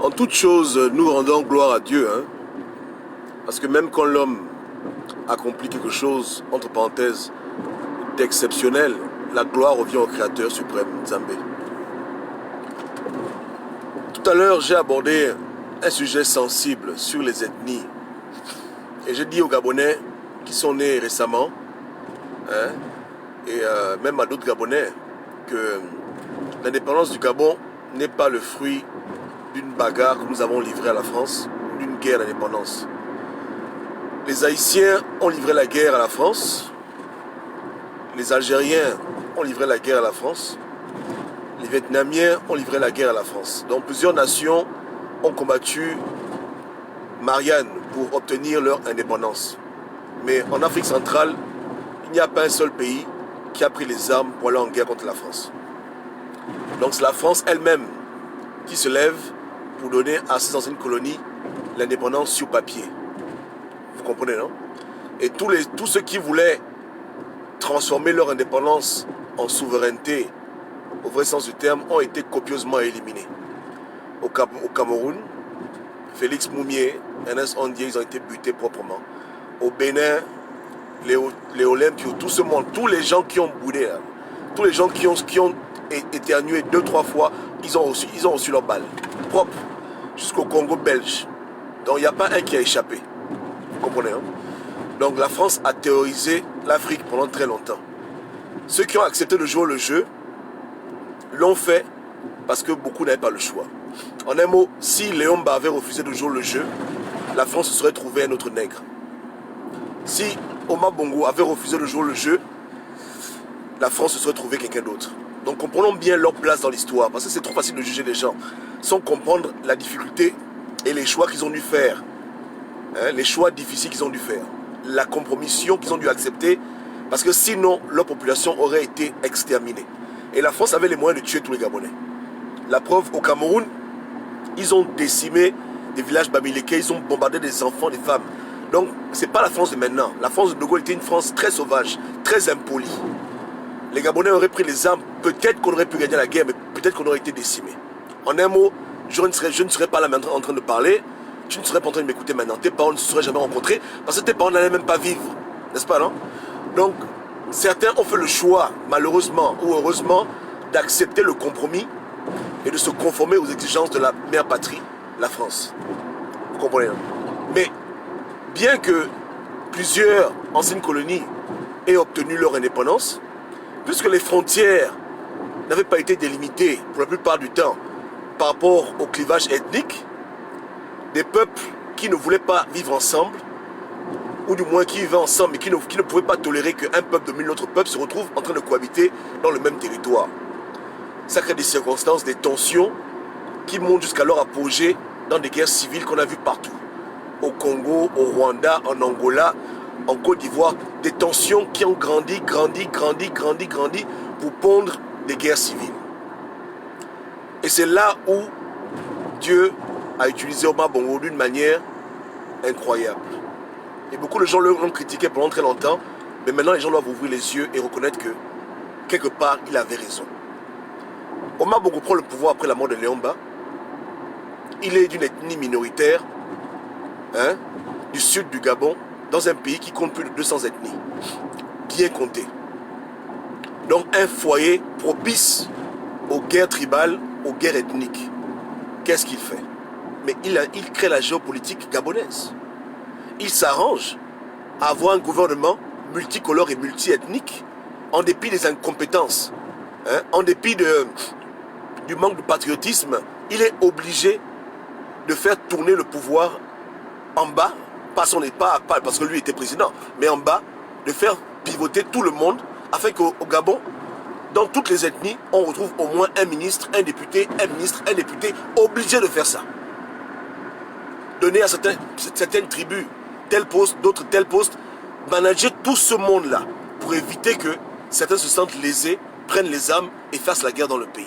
En toute chose, nous rendons gloire à Dieu. Parce que même quand l'homme accomplit quelque chose, entre parenthèses, d'exceptionnel, la gloire revient au Créateur suprême, Nzambé. Tout à l'heure, j'ai abordé un sujet sensible sur les ethnies. Et j'ai dit aux Gabonais qui sont nés récemment, et même à d'autres Gabonais, que l'indépendance du Gabon n'est pas le fruit d'une bagarre que nous avons livrée à la France, d'une guerre d'indépendance. Les Haïtiens ont livré la guerre à la France, les Algériens ont livré la guerre à la France, les Vietnamiens ont livré la guerre à la France. Donc plusieurs nations ont combattu Marianne pour obtenir leur indépendance. Mais en Afrique centrale, il n'y a pas un seul pays qui a pris les armes pour aller en guerre contre la France. Donc c'est la France elle-même qui se lève pour donner à ces anciennes colonies l'indépendance sur papier. Vous comprenez, non? Et tous ceux qui voulaient transformer leur indépendance en souveraineté, au vrai sens du terme, ont été copieusement éliminés. Au Cameroun, Félix Moumié, Ernest Ondié, ils ont été butés proprement. Au Bénin, les Olympios, tout ce monde, tous les gens qui ont boudé, là, tous les gens qui ont éternué 2-3 fois, ils ont reçu leur balle. Propre. Jusqu'au Congo belge. Donc il n'y a pas un qui a échappé. Vous comprenez, hein? Donc la France a terrorisé l'Afrique pendant très longtemps. Ceux qui ont accepté de jouer le jeu l'ont fait parce que beaucoup n'avaient pas le choix. En un mot, si Léomba avait refusé de jouer le jeu, la France se serait trouvé un autre nègre. Si Omar Bongo avait refusé de jouer le jeu, la France se serait trouvé quelqu'un d'autre. Donc comprenons bien leur place dans l'histoire, parce que c'est trop facile de juger les gens sans comprendre la difficulté et les choix qu'ils ont dû faire. Les choix difficiles qu'ils ont dû faire. La compromission qu'ils ont dû accepter, parce que sinon leur population aurait été exterminée. Et la France avait les moyens de tuer tous les Gabonais. La preuve, au Cameroun, ils ont décimé des villages bamileke, ils ont bombardé des enfants, des femmes. Donc c'est pas la France de maintenant. La France de De Gaulle était une France très sauvage, très impolie. Les Gabonais auraient pris les armes, peut-être qu'on aurait pu gagner la guerre, mais peut-être qu'on aurait été décimés. En un mot, je ne serais pas là maintenant en train de parler, tu ne serais pas en train de m'écouter maintenant. Tes parents ne se seraient jamais rencontrés, parce que tes parents n'allaient même pas vivre. N'est-ce pas, non? Donc, certains ont fait le choix, malheureusement ou heureusement, d'accepter le compromis et de se conformer aux exigences de la mère patrie, la France. Vous comprenez, non? Mais, bien que plusieurs anciennes colonies aient obtenu leur indépendance, puisque les frontières n'avaient pas été délimitées pour la plupart du temps par rapport au clivage ethnique, des peuples qui ne voulaient pas vivre ensemble, ou du moins qui vivaient ensemble, mais qui ne pouvaient pas tolérer qu'un peuple domine l'autre peuple, se retrouvent en train de cohabiter dans le même territoire. Ça crée des circonstances, des tensions qui montent jusqu'à leur apogée dans des guerres civiles qu'on a vues partout. Au Congo, au Rwanda, en Angola, en Côte d'Ivoire, des tensions qui ont grandi pour pondre des guerres civiles. Et c'est là où Dieu a utilisé Omar Bongo d'une manière incroyable. Et beaucoup de gens l'ont critiqué pendant très longtemps, mais maintenant les gens doivent ouvrir les yeux et reconnaître que quelque part il avait raison. Omar Bongo prend le pouvoir après la mort de Léomba. Il est d'une ethnie minoritaire, du sud du Gabon, dans un pays qui compte plus de 200 ethnies, bien compté. Donc un foyer propice aux guerres tribales, aux guerres ethniques. Qu'est-ce qu'il fait? Mais il crée la géopolitique gabonaise. Il s'arrange à avoir un gouvernement multicolore et multiethnique, en dépit des incompétences, en dépit du manque de patriotisme. Il est obligé de faire tourner le pouvoir en bas, parce que lui était président, mais en bas, de faire pivoter tout le monde, afin qu'au Gabon, dans toutes les ethnies, on retrouve au moins un ministre, un député, obligé de faire ça. Donner à certaines tribus tel poste, d'autres tel poste, manager tout ce monde-là, pour éviter que certains se sentent lésés, prennent les armes et fassent la guerre dans le pays.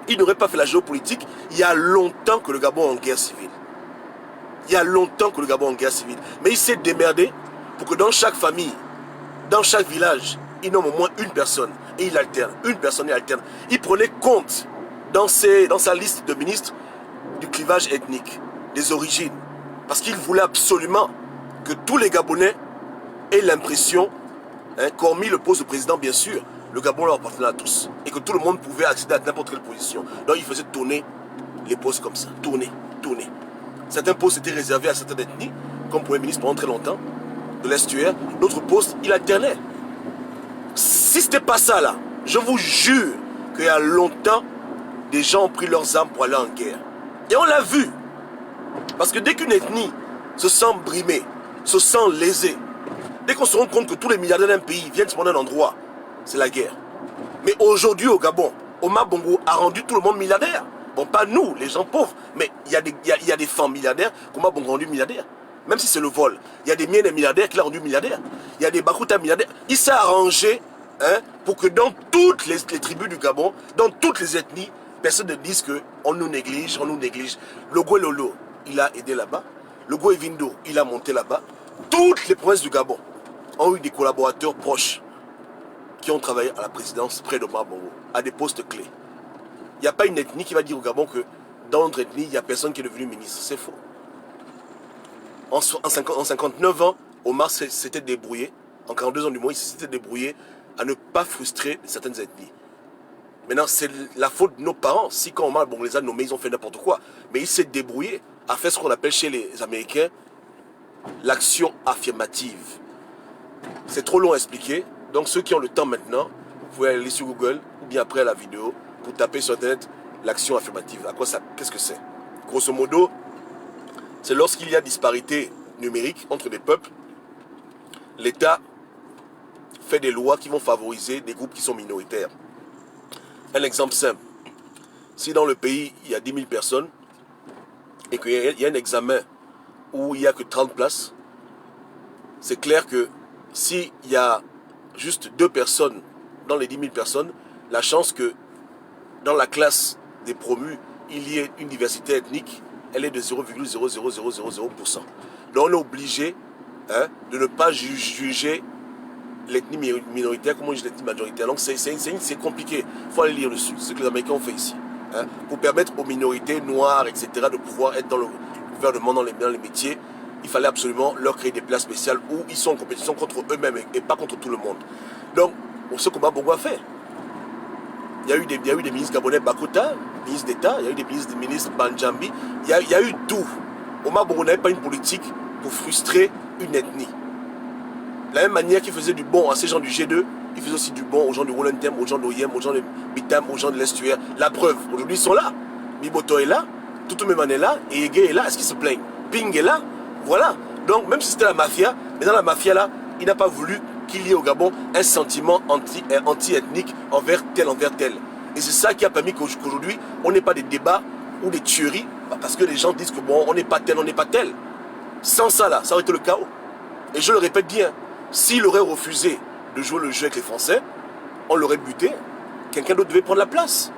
Il n'aurait pas fait la géopolitique il y a longtemps que le Gabon est en guerre civile. Mais il s'est démerdé pour que dans chaque famille, dans chaque village, il nomme au moins une personne. Et il alterne. Il prenait compte dans sa liste de ministres du clivage ethnique, des origines. Parce qu'il voulait absolument que tous les Gabonais aient l'impression, qu'hormis le poste de président, bien sûr, le Gabon leur appartenait à tous. Et que tout le monde pouvait accéder à n'importe quelle position. Donc il faisait tourner les postes comme ça. Tourner. Certains postes étaient réservés à certaines ethnies, comme Premier ministre pendant très longtemps, de l'estuaire. D'autres postes, il alternait. Si c'était pas ça là, je vous jure qu'il y a longtemps, des gens ont pris leurs armes pour aller en guerre. Et on l'a vu. Parce que dès qu'une ethnie se sent brimée, se sent lésée, dès qu'on se rend compte que tous les milliardaires d'un pays viennent se prendre un endroit, c'est la guerre. Mais aujourd'hui au Gabon, Omar Bongo a rendu tout le monde milliardaire. Bon, pas nous, les gens pauvres, mais il y a des femmes milliardaires qu'Omar Bongo a rendu milliardaires. Même si c'est le vol. Il y a des miens des milliardaires qu'il a rendu milliardaires. Il y a des Bakuta milliardaires. Il s'est arrangé pour que dans toutes les tribus du Gabon, dans toutes les ethnies, personne ne dise qu'on nous néglige, on nous néglige. Le Lolo, il a aidé là-bas. Le Vindo, il a monté là-bas. Toutes les provinces du Gabon ont eu des collaborateurs proches qui ont travaillé à la présidence près d'Omar Bongo, à des postes clés. Il n'y a pas une ethnie qui va dire au Gabon que dans notre ethnie, il n'y a personne qui est devenu ministre. C'est faux. En 59 ans, Omar s'était débrouillé, en 42 ans du moins, il s'était débrouillé à ne pas frustrer certaines ethnies. Maintenant, c'est la faute de nos parents. Si quand Omar Bongo les a nommés, ils ont fait n'importe quoi. Mais il s'est débrouillé à faire ce qu'on appelle chez les Américains l'action affirmative. C'est trop long à expliquer. Donc ceux qui ont le temps maintenant, vous pouvez aller sur Google ou bien après la vidéo pour taper sur Internet l'action affirmative. À quoi ça? Qu'est-ce que c'est? Grosso modo, c'est lorsqu'il y a disparité numérique entre des peuples, l'État fait des lois qui vont favoriser des groupes qui sont minoritaires. Un exemple simple. Si dans le pays, il y a 10 000 personnes et qu'il y a un examen où il n'y a que 30 places, c'est clair que s'il y a juste 2 personnes dans les 10 000 personnes, la chance que dans la classe des promus, il y ait une diversité ethnique, elle est de 0,00000%. Donc on est obligé de ne pas juger l'ethnie minoritaire comme on juge l'ethnie majoritaire. Donc c'est compliqué. Il faut aller lire dessus. C'est ce que les Américains ont fait ici. Pour permettre aux minorités noires, etc., de pouvoir être dans le gouvernement, dans les métiers, il fallait absolument leur créer des places spéciales où ils sont en compétition contre eux-mêmes et pas contre tout le monde. Donc, ce qu'Omar Bongo a fait. Il y a eu des ministres gabonais Bakuta, ministres d'État, il y a eu des ministres Banjambi, il y a eu tout. Omar Bongo n'avait pas une politique pour frustrer une ethnie. De la même manière qu'il faisait du bon à ces gens du G2, il faisait aussi du bon aux gens du Rolentem, aux gens d'Oyem, aux gens de Bitam, aux gens de l'Estuaire. La preuve, aujourd'hui ils sont là. Biboto est là, Toutou-Memane est là, et Ege est là, est-ce qu'ils se plaignent? Ping est là, voilà. Donc même si c'était la mafia, mais dans la mafia là, il n'a pas voulu qu'il y ait au Gabon un sentiment anti-ethnique envers tel. Et c'est ça qui a permis qu'aujourd'hui, on n'ait pas des débats ou des tueries, parce que les gens disent que bon, on n'est pas tel. Sans ça là, ça aurait été le chaos. Et je le répète bien, s'il aurait refusé de jouer le jeu avec les Français, on l'aurait buté, quelqu'un d'autre devait prendre la place.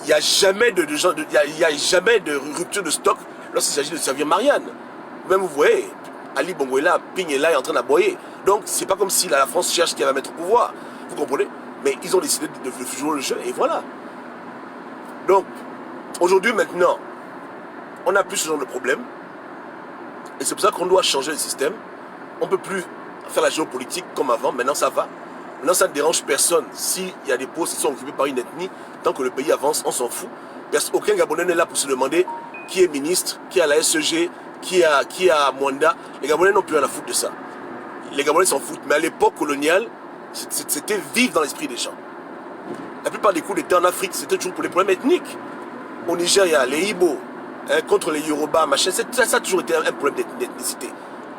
Il n'y a jamais de rupture de stock lorsqu'il s'agit de servir Marianne. Même vous voyez, Ali Bongo est là, Ping est là, il est en train d'aboyer. Donc c'est pas comme si la France cherche qui va mettre au pouvoir. Vous comprenez? Mais ils ont décidé de jouer le jeu et voilà. Donc, aujourd'hui maintenant, on n'a plus ce genre de problème. Et c'est pour ça qu'on doit changer le système. On ne peut plus faire la géopolitique comme avant. Maintenant ça va. Maintenant ça ne dérange personne. S'il y a des postes qui sont occupés par une ethnie, tant que le pays avance, on s'en fout. Aucun Gabonais n'est là pour se demander qui est ministre, qui est à la SEG, qui est à Mwanda. Les Gabonais n'ont plus rien à foutre de ça. Les Gabonais s'en foutent. Mais à l'époque coloniale, c'était vif dans l'esprit des gens. La plupart des coups d'État en Afrique, c'était toujours pour les problèmes ethniques. Au Nigeria, les Igbo, contre les Yoruba, machin, ça a toujours été un problème d'ethnicité.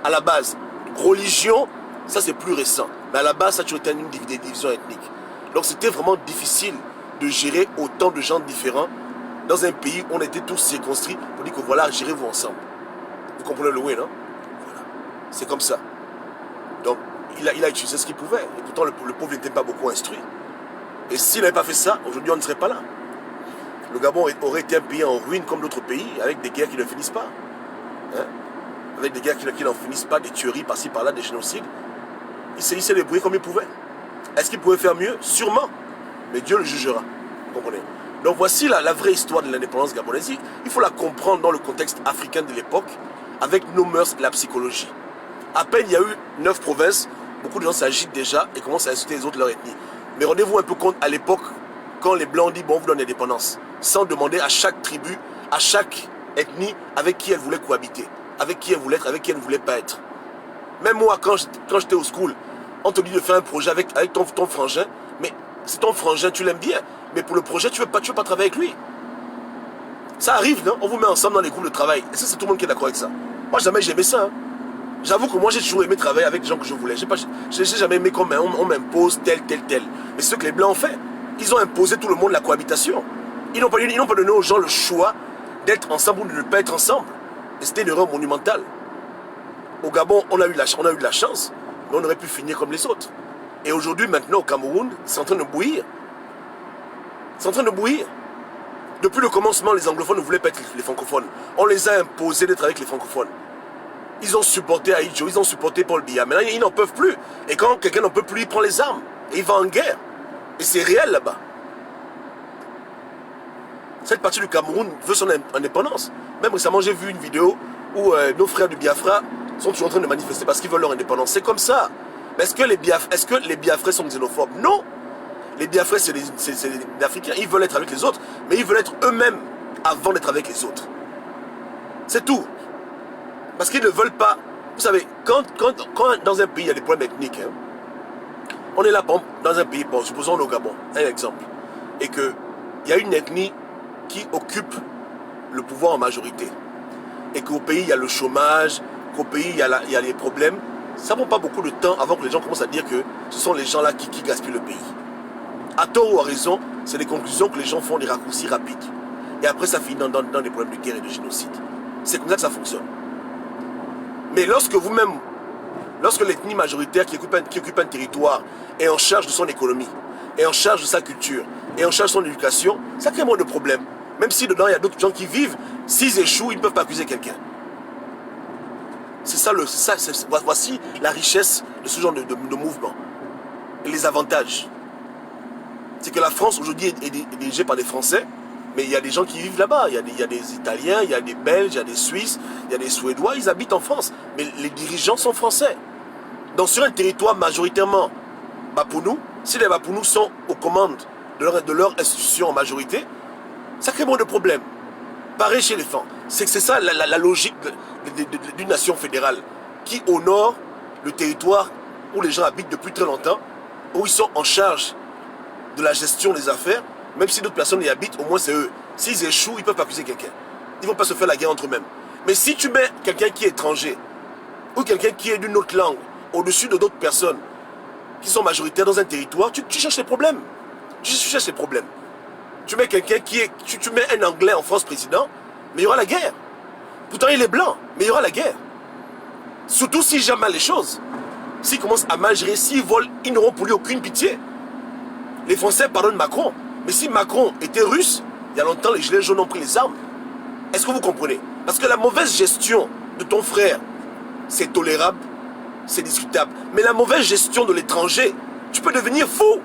À la base, religion, ça c'est plus récent. Mais à la base, ça a toujours été une division ethnique. Donc c'était vraiment difficile de gérer autant de gens différents dans un pays où on était tous circonscrits pour dire que voilà, gérez-vous ensemble. Vous comprenez le way, non? Voilà. C'est comme ça. Donc, il a utilisé ce qu'il pouvait. Et pourtant, le pauvre n'était pas beaucoup instruit. Et s'il n'avait pas fait ça, aujourd'hui, on ne serait pas là. Le Gabon aurait été un pays en ruine comme d'autres pays, avec des guerres qui ne finissent pas. Avec des guerres qui n'en finissent pas, des tueries par-ci, par-là, des génocides. Il s'est débrouillé comme il pouvait. Est-ce qu'il pouvait faire mieux? Sûrement. Mais Dieu le jugera. Vous comprenez? Donc voici la vraie histoire de l'indépendance gabonaise. Il faut la comprendre dans le contexte africain de l'époque, avec nos mœurs et la psychologie. À peine il y a eu 9 provinces, beaucoup de gens s'agitent déjà et commencent à insulter les autres de leur ethnie. Mais rendez-vous un peu compte à l'époque, quand les Blancs ont dit bon, on vous donne l'indépendance, sans demander à chaque tribu, à chaque ethnie, avec qui elle voulait cohabiter, avec qui elle voulait être, avec qui elle ne voulait pas être. Même moi, quand j'étais au school, on te dit de faire un projet avec ton frangin, mais c'est ton frangin, tu l'aimes bien, mais pour le projet, tu ne veux pas travailler avec lui. Ça arrive, non? On vous met ensemble dans les groupes de travail. Et ça, c'est tout le monde qui est d'accord avec ça. Moi, jamais j'ai aimé ça. Hein. J'avoue que moi, j'ai toujours aimé travailler avec des gens que je voulais. Je n'ai jamais aimé qu'on m'impose tel. Mais c'est ce que les Blancs ont fait. Ils ont imposé tout le monde la cohabitation. Ils n'ont pas donné aux gens le choix d'être ensemble ou de ne pas être ensemble. Et c'était une erreur monumentale. Au Gabon, on a eu de la chance, mais on aurait pu finir comme les autres. Et aujourd'hui, maintenant, au Cameroun, c'est en train de bouillir. C'est en train de bouillir. Depuis le commencement, les anglophones ne voulaient pas être les francophones. On les a imposés d'être avec les francophones. Ils ont supporté Aïdjo, ils ont supporté Paul Biya. Maintenant, ils n'en peuvent plus. Et quand quelqu'un n'en peut plus, il prend les armes. Et il va en guerre. Et c'est réel là-bas. Cette partie du Cameroun veut son indépendance. Même récemment, j'ai vu une vidéo où nos frères du Biafra sont toujours en train de manifester parce qu'ils veulent leur indépendance. C'est comme ça. Mais est-ce que les Biafrais sont xénophobes? Non. Les Biafrais, c'est des Africains. Ils veulent être avec les autres, mais ils veulent être eux-mêmes avant d'être avec les autres. C'est tout. Parce qu'ils ne veulent pas... Vous savez, quand dans un pays, il y a des problèmes ethniques, hein, on est là, dans un pays, bon, supposons le Gabon, un exemple, et qu'il y a une ethnie qui occupe le pouvoir en majorité, et qu'au pays, il y a le chômage, qu'au pays, il y a les problèmes, ça ne prend pas beaucoup de temps avant que les gens commencent à dire que ce sont les gens-là qui gaspillent le pays. À tort ou à raison, c'est des conclusions que les gens font des raccourcis rapides. Et après, ça finit dans des problèmes de guerre et de génocide. C'est comme ça que ça fonctionne. Mais lorsque l'ethnie majoritaire qui occupe un territoire est en charge de son économie, est en charge de sa culture, est en charge de son éducation, ça crée moins de problèmes. Même si dedans, il y a d'autres gens qui vivent, s'ils échouent, ils ne peuvent pas accuser quelqu'un. C'est ça, voici la richesse de ce genre de mouvement. Et les avantages. C'est que la France aujourd'hui est dirigée par des Français, mais il y a des gens qui vivent là-bas. Il y a des Italiens, il y a des Belges, il y a des Suisses, il y a des Suédois, ils habitent en France. Mais les dirigeants sont français. Donc sur un territoire majoritairement Bapounou, si les Bapounous sont aux commandes de leur institution en majorité, ça crée moins de problèmes. Pareil chez les femmes. C'est ça la logique d'une nation fédérale qui honore le territoire où les gens habitent depuis très longtemps, où ils sont en charge de la gestion des affaires, même si d'autres personnes y habitent, au moins c'est eux. S'ils échouent, ils ne peuvent pas accuser quelqu'un. Ils ne vont pas se faire la guerre entre eux-mêmes. Mais si tu mets quelqu'un qui est étranger, ou quelqu'un qui est d'une autre langue, au-dessus de d'autres personnes qui sont majoritaires dans un territoire, tu cherches les problèmes. Tu cherches les problèmes. Tu mets quelqu'un tu mets un Anglais en France président, mais il y aura la guerre. Pourtant il est blanc, mais il y aura la guerre. Surtout s'il gère mal les choses. S'il commence à mal gérer, s'il vole, ils n'auront pour lui aucune pitié. Les Français pardonnent Macron. Mais si Macron était russe, il y a longtemps, les gilets jaunes ont pris les armes. Est-ce que vous comprenez? Parce que la mauvaise gestion de ton frère, c'est tolérable, c'est discutable. Mais la mauvaise gestion de l'étranger, tu peux devenir fou.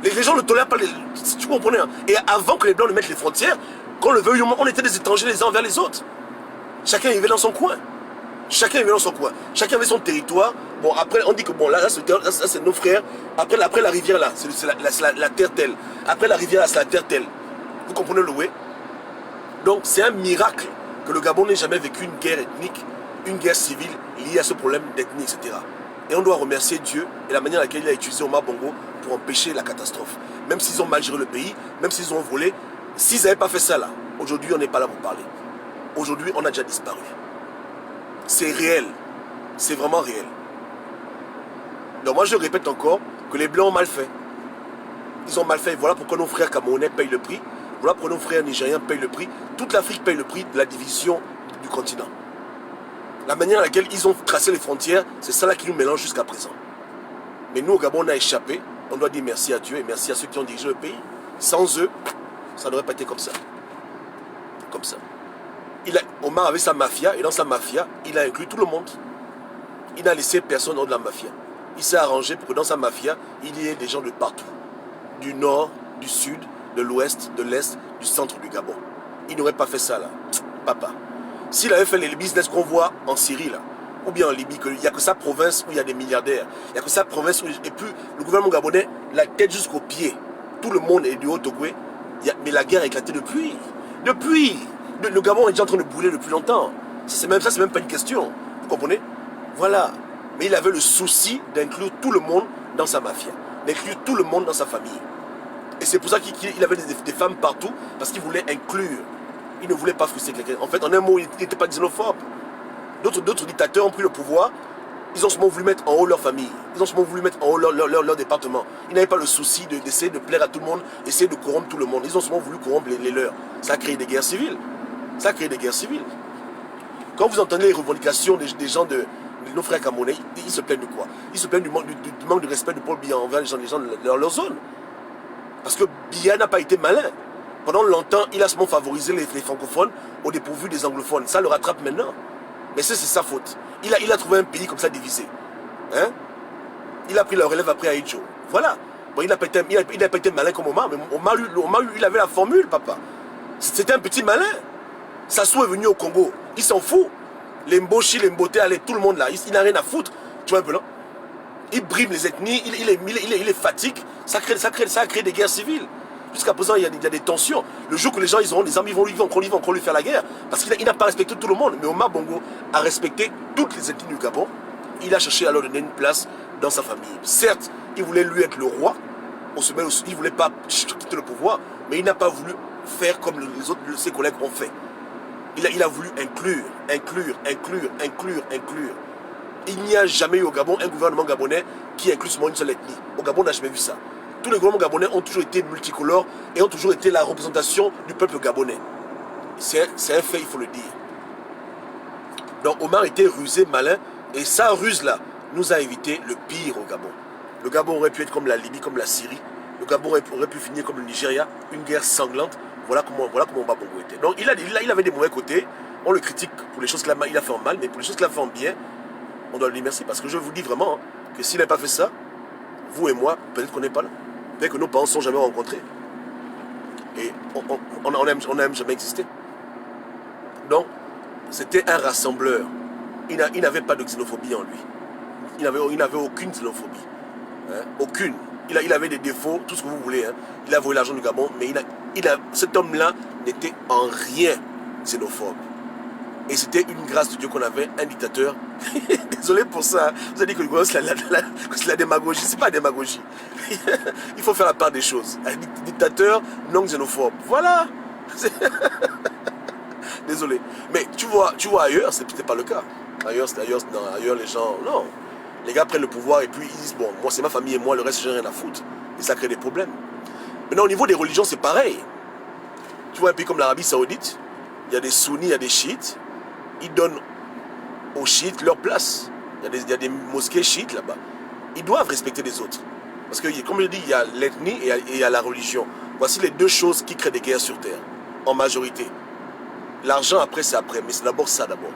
Les gens ne tolèrent pas, si tu comprenais. Hein. Et avant que les Blancs ne mettent les frontières, qu'on le veuille ou non, on était des étrangers les uns envers les autres. Chacun vivait dans son coin. Chacun vivait dans son coin. Chacun avait son territoire. Bon, après, on dit que bon, là c'est nos frères. Après la rivière, là, c'est la terre telle. Après la rivière, là, c'est la terre telle. Vous comprenez le way? Donc, c'est un miracle que le Gabon n'ait jamais vécu une guerre ethnique, une guerre civile liée à ce problème d'ethnie, etc. Et on doit remercier Dieu et la manière à laquelle il a utilisé Omar Bongo pour empêcher la catastrophe. Même s'ils ont mal géré le pays, même s'ils ont volé, s'ils n'avaient pas fait ça là, aujourd'hui on n'est pas là pour parler. Aujourd'hui on a déjà disparu. C'est réel. C'est vraiment réel. Donc moi je répète encore que les Blancs ont mal fait. Ils ont mal fait. Voilà pourquoi nos frères camerounais payent le prix. Voilà pourquoi nos frères nigériens payent le prix. Toute l'Afrique paye le prix de la division du continent. La manière à laquelle ils ont tracé les frontières, c'est ça là qui nous mélange jusqu'à présent. Mais nous au Gabon on a échappé. On doit dire merci à Dieu et merci à ceux qui ont dirigé le pays. Sans eux, ça n'aurait pas été comme ça. Comme ça. Omar avait sa mafia et dans sa mafia, il a inclus tout le monde. Il n'a laissé personne hors de la mafia. Il s'est arrangé pour que dans sa mafia, il y ait des gens de partout. Du nord, du sud, de l'ouest, de l'est, du centre du Gabon. Il n'aurait pas fait ça là, papa. S'il avait fait les business qu'on voit en Syrie là, ou bien en Libye, il n'y a que sa province où il y a des milliardaires. Il n'y a que sa province où... Et puis le gouvernement gabonais, la tête jusqu'aux pieds. Tout le monde est du Haut-Togoué. Mais la guerre a éclaté depuis. Depuis. Le Gabon est déjà en train de brûler depuis longtemps. C'est même pas une question. Vous comprenez? Voilà. Mais il avait le souci d'inclure tout le monde dans sa mafia. D'inclure tout le monde dans sa famille. Et c'est pour ça qu'il avait des femmes partout. Parce qu'il voulait inclure. Il ne voulait pas frustrer quelqu'un. En fait, en un mot, il n'était pas xénophobe. D'autres dictateurs ont pris le pouvoir. Ils ont seulement voulu mettre en haut leur famille. Ils ont seulement voulu mettre en haut leur département. Ils n'avaient pas le souci d'essayer de plaire à tout le monde, essayer de corrompre tout le monde. Ils ont seulement voulu corrompre les leurs. Ça a créé des guerres civiles. Ça a créé des guerres civiles. Quand vous entendez les revendications des gens de nos frères camerounais, ils se plaignent de quoi? Ils se plaignent du manque de respect de Paul Biya envers les gens de leur zone. Parce que Biya n'a pas été malin. Pendant longtemps, il a seulement favorisé les francophones au dépourvu des anglophones. Ça le rattrape maintenant. Mais c'est sa faute. Il a trouvé un pays comme ça divisé. Hein? Il a pris la relève après Aïdjo. Voilà. Bon, il n'a pas été malin comme Omar, mais Omar, il avait la formule, papa. C'était un petit malin. Sassou est venu au Congo. Il s'en fout. Les Mboshi, les Mboté, allez, tout le monde là. Il n'a rien à foutre. Tu vois un peu là? Il brime les ethnies, il est fatigue. Ça a créé des guerres civiles. Jusqu'à présent, il y a des tensions. Le jour que les gens ils auront des armes, ils vont encore lui faire la guerre. Parce qu'il n'a pas respecté tout le monde. Mais Omar Bongo a respecté toutes les ethnies du Gabon. Il a cherché à leur donner une place dans sa famille. Certes, il voulait lui être le roi. Il ne voulait pas quitter le pouvoir. Mais il n'a pas voulu faire comme ses collègues ont fait. Il a voulu inclure. Il n'y a jamais eu au Gabon un gouvernement gabonais qui inclut seulement une seule ethnie. Au Gabon, on n'a jamais vu ça. Tous les gouvernements gabonais ont toujours été multicolores et ont toujours été la représentation du peuple gabonais. C'est un fait, il faut le dire. Donc Omar était rusé, malin, et sa ruse-là nous a évité le pire au Gabon. Le Gabon aurait pu être comme la Libye, comme la Syrie. Le Gabon aurait pu finir comme le Nigeria, une guerre sanglante. Voilà comment Omar Bongo était. Donc il avait des mauvais côtés. On le critique pour les choses qu'il a fait en mal, mais pour les choses qu'il a fait en bien, on doit lui dire merci. Parce que je vous dis vraiment que s'il n'avait pas fait ça, vous et moi, peut-être qu'on n'est pas là. Peut-être que nos parents ne sont jamais rencontrés. Et on n'a même jamais existé. Donc, c'était un rassembleur. Il n'avait pas de xénophobie en lui. Il n'avait aucune xénophobie. Hein? Aucune. Il avait des défauts, tout ce que vous voulez. Hein? Il a volé l'argent du Gabon, mais cet homme-là n'était en rien xénophobe. Et c'était une grâce de Dieu qu'on avait un dictateur. Désolé pour ça. Vous avez dit que c'est la démagogie. C'est pas la démagogie. Il faut faire la part des choses. Un dictateur non xénophobe. Voilà. Désolé. Mais tu vois ailleurs, c'était pas le cas. Ailleurs, les gens... Non. Les gars prennent le pouvoir et puis ils disent, bon, moi c'est ma famille et moi, le reste, j'ai rien à foutre. Et ça crée des problèmes. Maintenant, au niveau des religions, c'est pareil. Tu vois un pays comme l'Arabie Saoudite, il y a des sunnis, il y a des chiites. Ils donnent aux chiites leur place. Il y a des mosquées chiites là-bas. Ils doivent respecter les autres. Parce que, comme je dis, il y a l'ethnie et il y a la religion. Voici les deux choses qui créent des guerres sur Terre, en majorité. L'argent, après, c'est après, mais c'est d'abord ça, d'abord.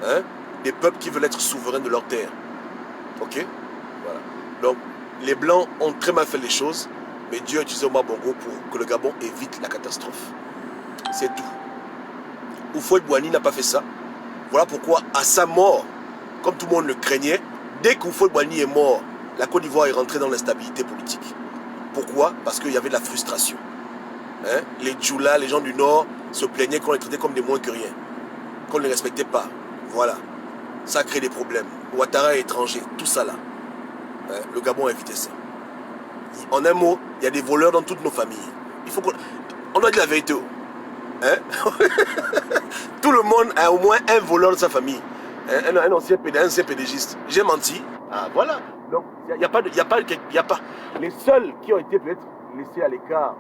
Hein? Des peuples qui veulent être souverains de leur terre. Ok? Voilà. Donc, les Blancs ont très mal fait les choses, mais Dieu a utilisé Omar Bongo pour que le Gabon évite la catastrophe. C'est tout. Houphouët-Boigny n'a pas fait ça. Voilà pourquoi, à sa mort, comme tout le monde le craignait, dès qu'Houphouët-Boigny est mort, la Côte d'Ivoire est rentrée dans l'instabilité politique. Pourquoi? Parce qu'il y avait de la frustration. Hein? Les Djoula, les gens du Nord, se plaignaient qu'on les traitait comme des moins que rien. Qu'on ne les respectait pas. Voilà. Ça a créé des problèmes. Ouattara est étranger, tout ça là. Hein? Le Gabon a évité ça. En un mot, il y a des voleurs dans toutes nos familles. On doit dire la vérité. Hein? Tout le monde a au moins un voleur de sa famille. Un ancien PDGiste. J'ai menti. Ah voilà. Donc, il n'y a pas... Les seuls qui ont été peut-être laissés à l'écart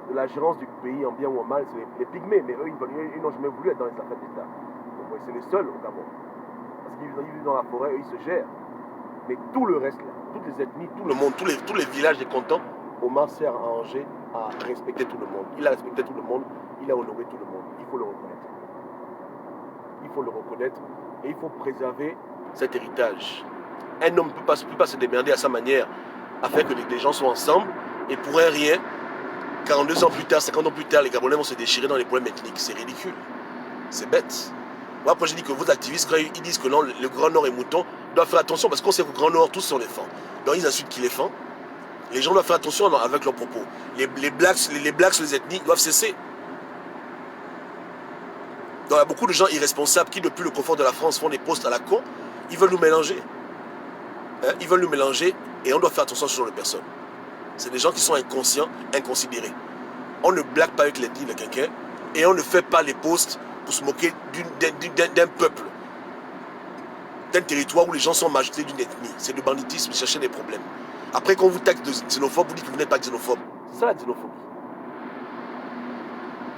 de la gérance du pays en bien ou en mal, c'est les pygmées. Mais eux, ils n'ont jamais voulu être dans les affaires d'État. Donc, c'est les seuls au Gabon. Parce qu'ils vivent dans la forêt, eux, ils se gèrent. Mais tout le reste, là, toutes les ethnies, tout le monde, tous les villages des cantons, Omar s'est arrangé à respecter tout le monde. Il a respecté tout le monde, il a honoré tout le monde. Il faut le reconnaître. Il faut le reconnaître et il faut préserver cet héritage. Un homme ne peut pas se démerder à sa manière, à faire que les gens soient ensemble et pour un rien, 42 ans plus tard, 50 ans plus tard, les Gabonais vont se déchirer dans les problèmes ethniques. C'est ridicule. C'est bête. Moi, après, j'ai dit que vos activistes, quand ils disent que non, le Grand Nord est mouton, doivent faire attention parce qu'on sait qu'au Grand Nord, tous sont les fans. Donc, ils insultent qui les fans. Les gens doivent faire attention avec leurs propos. Les blagues sur les ethnies doivent cesser. Donc, il y a beaucoup de gens irresponsables qui, depuis le confort de la France, font des posts à la con. Ils veulent nous mélanger. Hein? Ils veulent nous mélanger et on doit faire attention à ce genre de personnes. C'est des gens qui sont inconscients, inconsidérés. On ne blague pas avec l'ethnie de quelqu'un et on ne fait pas les posts pour se moquer d'un peuple, d'un territoire où les gens sont majorité d'une ethnie. C'est du banditisme, chercher des problèmes. Après, quand vous taxe de xénophobe, vous dites que vous n'êtes pas xénophobe. C'est ça la xénophobie.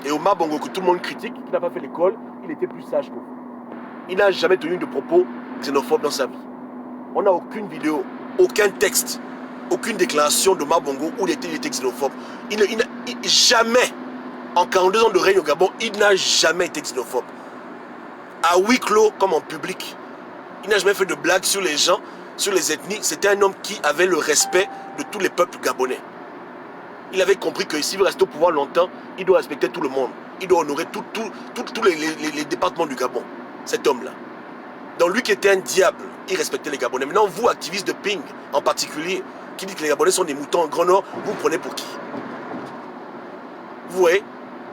Et Omar Bongo, que tout le monde critique, qui n'a pas fait l'école, il était plus sage que vous. Il n'a jamais tenu de propos xénophobes dans sa vie. On n'a aucune vidéo, aucun texte, aucune déclaration de Omar Bongo où il était xénophobe. Jamais, en 42 ans de règne au Gabon, il n'a jamais été xénophobe. À huis clos comme en public. Il n'a jamais fait de blagues sur les gens, sur les ethnies. C'était un homme qui avait le respect de tous les peuples gabonais. Il avait compris que s'il veut rester au pouvoir longtemps, il doit respecter tout le monde. Il doit honorer tous les départements du Gabon. Cet homme-là. Donc lui qui était un diable, il respectait les Gabonais. Maintenant, vous, activistes de Ping en particulier, qui dites que les Gabonais sont des moutons en Grand Nord, vous prenez pour qui? Vous voyez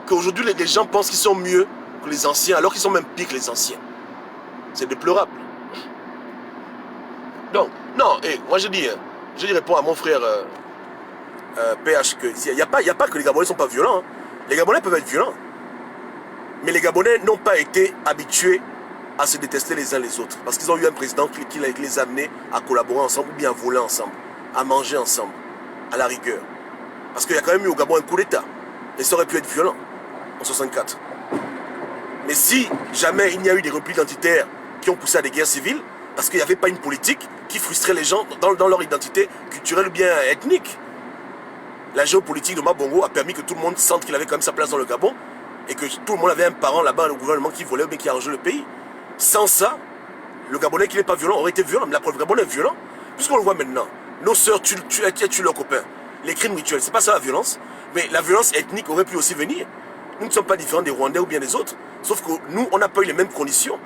qu'aujourd'hui, les gens pensent qu'ils sont mieux que les anciens, alors qu'ils sont même pires que les anciens. C'est déplorable. Donc, non, moi je dis réponds à mon frère PH que il n'y a pas que les Gabonais ne sont pas violents. Hein. Les Gabonais peuvent être violents. Mais les Gabonais n'ont pas été habitués à se détester les uns les autres. Parce qu'ils ont eu un président qui les a amenés à collaborer ensemble ou bien à voler ensemble, à manger ensemble, à la rigueur. Parce qu'il y a quand même eu au Gabon un coup d'État. Et ça aurait pu être violent en 64. Mais si jamais il n'y a eu des replis identitaires qui ont poussé à des guerres civiles, parce qu'il n'y avait pas une politique qui frustrait les gens dans leur identité culturelle ou bien ethnique. La géopolitique de Omar Bongo a permis que tout le monde sente qu'il avait quand même sa place dans le Gabon et que tout le monde avait un parent là-bas au gouvernement qui volait ou bien qui arrangeait le pays. Sans ça, le Gabonais qui n'est pas violent aurait été violent. Mais la preuve, le Gabonais est violent. Puisqu'on le voit maintenant, nos sœurs tuent leurs copains. Les crimes rituels, c'est pas ça la violence. Mais la violence ethnique aurait pu aussi venir. Nous ne sommes pas différents des Rwandais ou bien des autres. Sauf que nous, on n'a pas eu les mêmes conditions.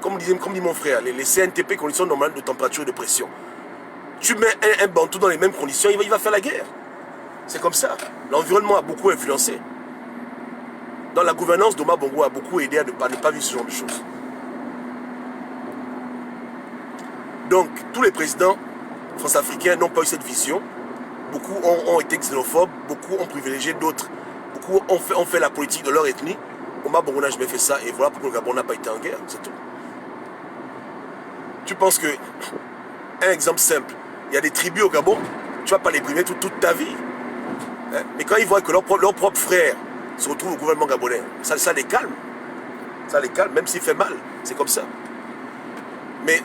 Comme dit mon frère, les CNTP, conditions normales de température et de pression. Tu mets un bantou dans les mêmes conditions, il va faire la guerre. C'est comme ça. L'environnement a beaucoup influencé. Dans la gouvernance, d'Omar Bongo a beaucoup aidé à ne pas vivre ce genre de choses. Donc, tous les présidents france-africains n'ont pas eu cette vision. Beaucoup ont été xénophobes, beaucoup ont privilégié d'autres. Beaucoup ont fait la politique de leur ethnie. Omar Bongo n'a jamais fait ça et voilà pourquoi le Gabon n'a pas été en guerre, c'est tout. Tu penses que, un exemple simple, il y a des tribus au Gabon, tu ne vas pas les brimer toute ta vie. Hein? Mais quand ils voient que leurs propres frères se retrouvent au gouvernement gabonais, ça les calme. Ça les calme, même s'il fait mal. C'est comme ça. Mais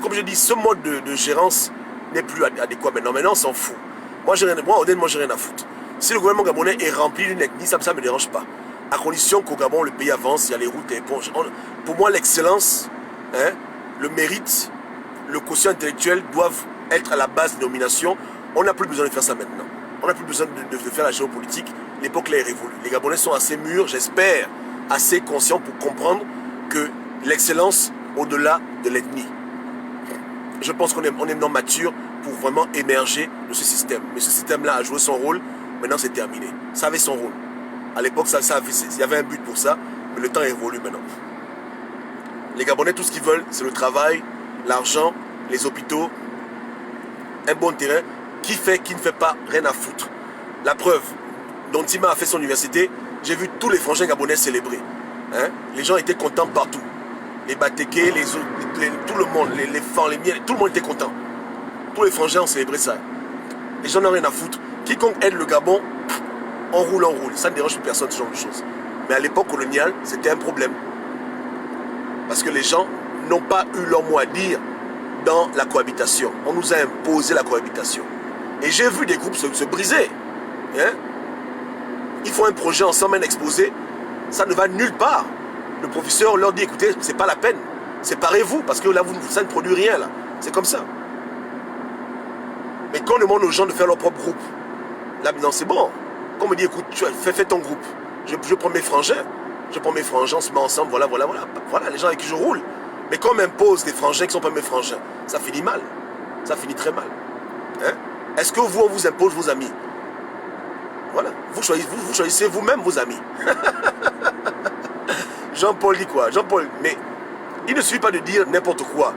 comme je dis, ce mode de gérance n'est plus adéquat maintenant. Maintenant, on s'en fout. Moi, honnêtement, j'ai rien à foutre. Si le gouvernement gabonais est rempli d'une ethnie, ça ne me dérange pas. À condition qu'au Gabon, le pays avance, il y a les routes et les ponts. Pour moi, l'excellence, hein, le mérite, le quotient intellectuel doivent être à la base des nominations. On n'a plus besoin de faire ça maintenant. On n'a plus besoin de faire la géopolitique. L'époque là est révolue. Les Gabonais sont assez mûrs, j'espère, assez conscients pour comprendre que l'excellence au-delà de l'ethnie. Je pense qu'on est maintenant mature pour vraiment émerger de ce système. Mais ce système-là a joué son rôle. Maintenant, c'est terminé. Ça avait son rôle. À l'époque, il y avait un but pour ça. Mais le temps est révolu maintenant. Les Gabonais, tout ce qu'ils veulent, c'est le travail, l'argent, les hôpitaux, un bon terrain qui ne fait pas rien à foutre. La preuve, Dontima a fait son université, j'ai vu tous les frangins gabonais célébrer. Hein? Les gens étaient contents partout. Les Batékés, tout le monde, les femmes, les miens, tout le monde était content. Tous les frangins ont célébré ça. Les gens n'ont rien à foutre. Quiconque aide le Gabon, on roule. Ça ne dérange plus personne, ce genre de choses. Mais à l'époque coloniale, c'était un problème. Parce que les gens n'ont pas eu leur mot à dire dans la cohabitation. On nous a imposé la cohabitation. Et j'ai vu des groupes se briser. Hein? Ils font un projet ensemble, un exposé. Ça ne va nulle part. Le professeur leur dit, écoutez, c'est pas la peine. Séparez-vous, parce que là, ça ne produit rien. Là. C'est comme ça. Mais quand on demande aux gens de faire leur propre groupe, là, maintenant, c'est bon. Qu'on me dit, écoute, fais ton groupe. Je prends mes frangins. Je prends mes frangins, on se met ensemble, voilà les gens avec qui je roule. Mais quand on m'impose des frangins qui ne sont pas mes frangins, ça finit mal. Ça finit très mal. Hein? Est-ce que vous, on vous impose vos amis? Voilà. Vous choisissez vous-même vos amis. Jean-Paul dit quoi? Jean-Paul, mais il ne suffit pas de dire n'importe quoi.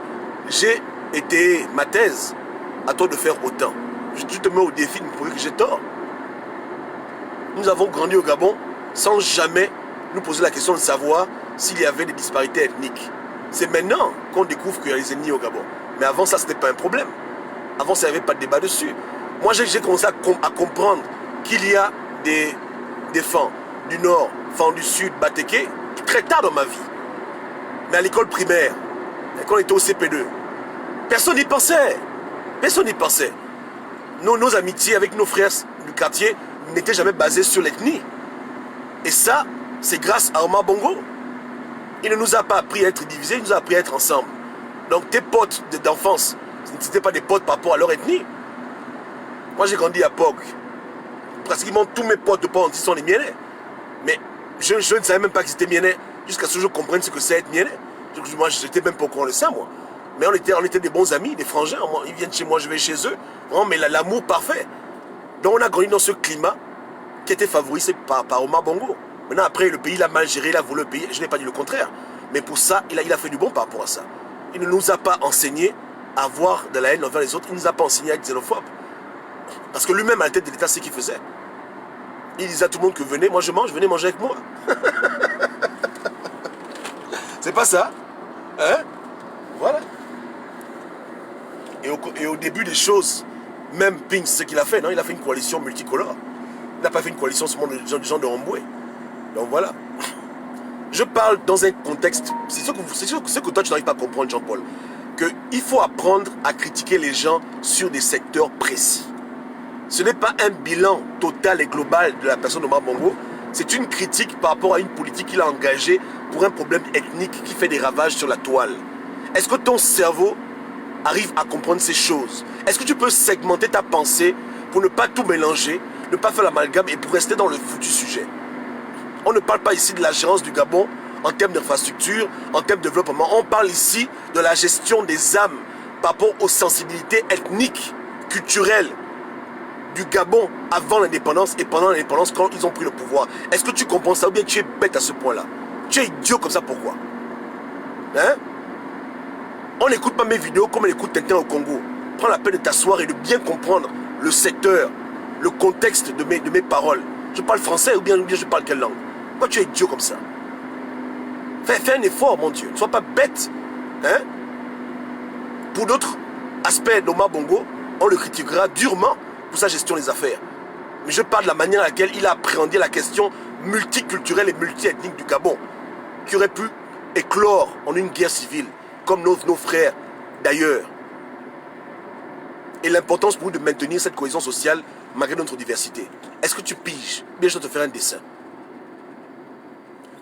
J'ai été ma thèse. À toi de faire autant. Je te mets au défi de me prouver que j'ai tort. Nous avons grandi au Gabon sans jamais nous poser la question de savoir s'il y avait des disparités ethniques. C'est maintenant qu'on découvre qu'il y a des ethnies au Gabon. Mais avant ça, ce n'était pas un problème. Avant, ça, il n'y avait pas de débat dessus. Moi, j'ai commencé à comprendre qu'il y a des fans du Nord, fans du Sud, Batéké, très tard dans ma vie. Mais à l'école primaire, quand on était au CP2, personne n'y pensait. Personne n'y pensait. Nos amitiés avec nos frères du quartier n'étaient jamais basées sur l'ethnie. Et ça, c'est grâce à Omar Bongo. Il ne nous a pas appris à être divisés, il nous a appris à être ensemble. Donc tes potes d'enfance, ce n'étaient pas des potes par rapport à leur ethnie. Moi j'ai grandi à Pog. Pratiquement tous mes potes de Pog sont des Mienais. Mais je ne savais même pas qu'ils étaient Mienais jusqu'à ce que je comprenne ce que c'est être Mienais. Moi j'étais même pas au courant de ça moi. Mais on était des bons amis, des frangins. Ils viennent chez moi, je vais chez eux. Vraiment, mais l'amour parfait. Donc on a grandi dans ce climat qui était favorisé par Omar Bongo. Maintenant, après, le pays l'a mal géré, il a volé le pays. Je n'ai pas dit le contraire. Mais pour ça, il a fait du bon par rapport à ça. Il ne nous a pas enseigné à avoir de la haine envers les autres. Il ne nous a pas enseigné à être xénophobe. Parce que lui-même, à la tête de l'État, c'est ce qu'il faisait. Il disait à tout le monde que venez manger avec moi. C'est pas ça. Hein? Voilà. Et au début des choses, même Ping, c'est ce qu'il a fait, non? Il a fait une coalition multicolore. Il n'a pas fait une coalition seulement de gens de Ramboué. Donc voilà. Je parle dans un contexte, c'est ce que toi tu n'arrives pas à comprendre, Jean-Paul, qu'il faut apprendre à critiquer les gens sur des secteurs précis. Ce n'est pas un bilan total et global de la personne d'Omar Bongo, c'est une critique par rapport à une politique qu'il a engagée pour un problème ethnique qui fait des ravages sur la toile. Est-ce que ton cerveau arrive à comprendre ces choses? Est-ce que tu peux segmenter ta pensée pour ne pas tout mélanger, ne pas faire l'amalgame et pour rester dans le foutu sujet? On ne parle pas ici de la gérance du Gabon en termes d'infrastructure, en termes de développement. On parle ici de la gestion des âmes par rapport aux sensibilités ethniques, culturelles du Gabon avant l'indépendance et pendant l'indépendance quand ils ont pris le pouvoir. Est-ce que tu comprends ça ou bien tu es bête à ce point-là? Tu es idiot comme ça, pourquoi? Hein? On n'écoute pas mes vidéos comme on écoute Tintin au Congo. Prends la peine de t'asseoir et de bien comprendre le secteur, le contexte de mes paroles. Je parle français ou bien je parle quelle langue? Pourquoi tu es idiot comme ça? Fais un effort, mon Dieu. Ne sois pas bête. Hein? Pour d'autres aspects d'Omar Bongo, on le critiquera durement pour sa gestion des affaires. Mais je parle de la manière à laquelle il a appréhendé la question multiculturelle et multiethnique du Gabon, qui aurait pu éclore en une guerre civile, comme nos frères d'ailleurs. Et l'importance pour nous de maintenir cette cohésion sociale malgré notre diversité. Est-ce que tu piges? Bien, je vais te faire un dessin.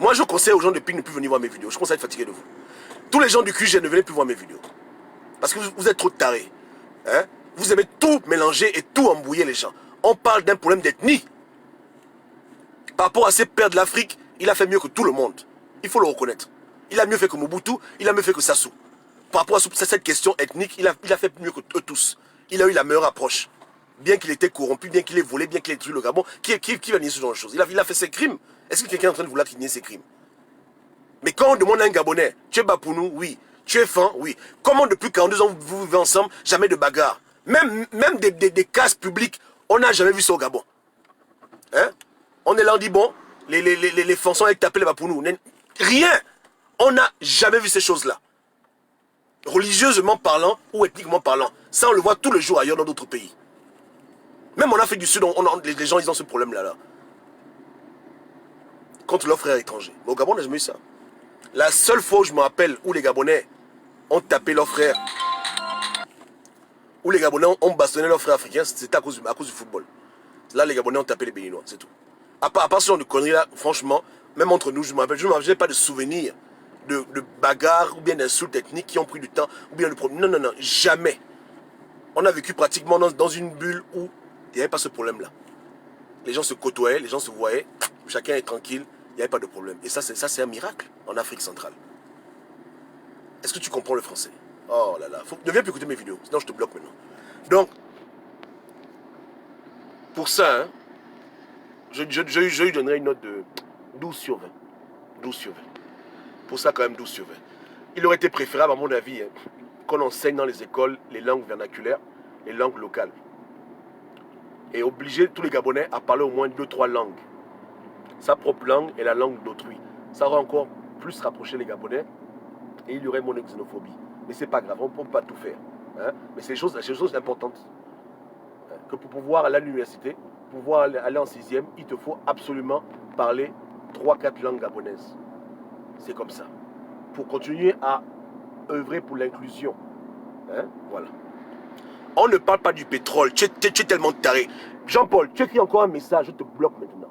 Moi, je conseille aux gens de Ping de ne plus venir voir mes vidéos. Je commence à être fatigué de vous. Tous les gens du QG ne venez plus voir mes vidéos. Parce que vous êtes trop tarés. Hein? Vous aimez tout mélanger et tout embrouiller les gens. On parle d'un problème d'ethnie. Par rapport à ces pères de l'Afrique, il a fait mieux que tout le monde. Il faut le reconnaître. Il a mieux fait que Mobutu, il a mieux fait que Sassou. Par rapport à cette question ethnique, il a fait mieux que eux tous. Il a eu la meilleure approche. Bien qu'il était corrompu, bien qu'il ait volé, bien qu'il ait tué le Gabon, qui va nier ce genre de choses? Il a fait ses crimes. Est-ce que quelqu'un est en train de vouloir qu'il nie ses crimes? Mais quand on demande à un Gabonais, tu es Bapounou? Oui. Tu es fan? Oui. Comment depuis 42 ans vous vivez ensemble, jamais de bagarre? Même des cases publiques, on n'a jamais vu ça au Gabon. Hein? On est là, on dit bon, les fans sont allés taper les Bapounou. Rien. On n'a jamais vu ces choses-là. Religieusement parlant ou ethniquement parlant. Ça, on le voit tous les jours ailleurs dans d'autres pays. Même en Afrique du Sud, les gens ils ont ce problème-là. Là. Contre leurs frères étrangers. Mais au Gabon, on n'a jamais eu ça. La seule fois où je me rappelle où les Gabonais ont tapé leurs frères, où les Gabonais ont bastonné leurs frères africains, c'était à cause du football. Là, les Gabonais ont tapé les Béninois, c'est tout. À part ce genre de conneries là, franchement, même entre nous, je me rappelle, je n'ai pas de souvenir de bagarres ou bien d'insultes ethniques qui ont pris du temps, ou bien de problème. Non, jamais. On a vécu pratiquement dans une bulle où il n'y avait pas ce problème-là. les gens se côtoyaient, les gens se voyaient, chacun est tranquille, il n'y avait pas de problème. Et ça, c'est un miracle en Afrique centrale. Est-ce que tu comprends le français? Oh là là, ne viens plus écouter mes vidéos, sinon je te bloque maintenant. Donc, pour ça, hein, je lui donnerai une note de 12 sur 20. 12 sur 20. Pour ça, quand même, 12 sur 20. Il aurait été préférable, à mon avis, hein, qu'on enseigne dans les écoles les langues vernaculaires, les langues locales. Et obliger tous les Gabonais à parler au moins 2-3 langues. Sa propre langue et la langue d'autrui. Ça aurait encore plus rapproché les Gabonais et il y aurait moins de xénophobie. Mais c'est pas grave, on ne peut pas tout faire. Hein? Mais c'est des choses importantes. Hein? Que pour pouvoir aller à l'université, pour pouvoir aller en 6e, il te faut absolument parler 3-4 langues gabonaises. C'est comme ça. Pour continuer à œuvrer pour l'inclusion. Hein? Voilà. On ne parle pas du pétrole. Tu es tellement taré. Jean-Paul, tu écris encore un message, je te bloque maintenant.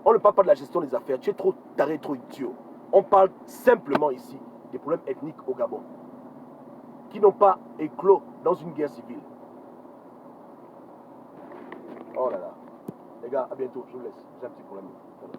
On ne parle pas de la gestion des affaires. Tu es trop taré, trop idiot. On parle simplement ici des problèmes ethniques au Gabon qui n'ont pas éclos dans une guerre civile. Oh là là. Les gars, à bientôt. Je vous laisse. J'ai un petit problème.